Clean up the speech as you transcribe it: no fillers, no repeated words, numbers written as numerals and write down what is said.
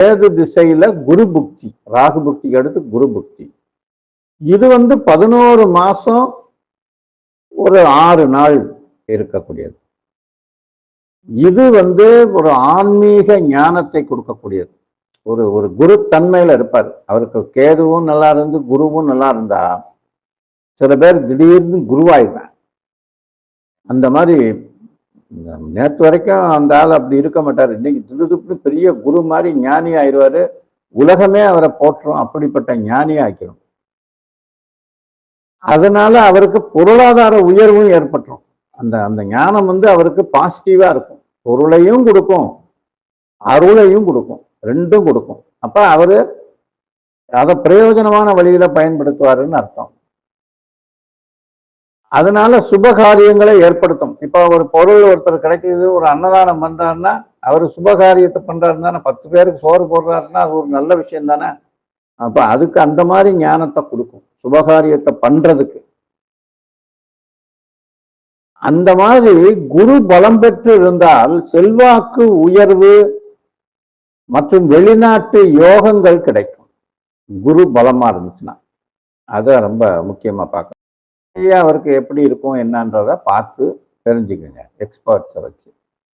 கேது திசையில குரு புக்தி, ராகு புக்திக்கு அடுத்து குரு புக்தி. இது 11 மாசம் ஒரு 6 நாள் இருக்கக்கூடியது. இது ஒரு ஆன்மீக ஞானத்தை கொடுக்கக்கூடியது. ஒரு குரு தன்மையில இருப்பார். அவருக்கு கேதுவும் நல்லா இருந்து குருவும் நல்லா இருந்தா சில பேர் திடீர்னு குருவாயிடுவேன். அந்த மாதிரி நேற்று வரைக்கும் அந்த ஆள் அப்படி இருக்க மாட்டார். இன்னைக்கு திடுதுப்புன்னு பெரிய குரு மாதிரி ஞானி ஆயிடுவாரு. உலகமே அவரை போற்றும். அப்படிப்பட்ட ஞானி ஆக்கிரும். அதனால அவருக்கு பொருளாதார உயர்வும் ஏற்பட்டுரும். அந்த அந்த ஞானம் அவருக்கு பாசிட்டிவா இருக்கும். பொருளையும் கொடுக்கும், அருளையும் கொடுக்கும், ரெண்டும் கொடுக்கும். அப்ப அவரு அதை பிரயோஜனமான வழியில பயன்படுத்துவாருன்னு அர்த்தம். அதனால சுப காரியங்களை ஏற்படுத்தும். இப்ப ஒரு பொருள் ஒருத்தர் கிடைக்குது, ஒரு அன்னதானம் பண்றாருன்னா அவர் சுபகாரியத்தை பண்றாருன்னா 10 பேருக்கு சோறு போடுறாருன்னா அது ஒரு நல்ல விஷயம் தானே. அப்ப அதுக்கு அந்த மாதிரி ஞானத்தை கொடுக்கும் சுபகாரியத்தை பண்றதுக்கு. அந்த மாதிரி குரு பலம் பெற்று இருந்தால் செல்வாக்கு உயர்வு மற்றும் வெளிநாட்டு யோகங்கள் கிடைக்கும். குரு பலமா இருந்துச்சுன்னா அதை ரொம்ப முக்கியமா பார்க்கணும். அவருக்கு எப்படி இருக்கும் என்னன்றதை பார்த்து தெரிஞ்சுக்கங்க எக்ஸ்பர்ட்ஸை வச்சு.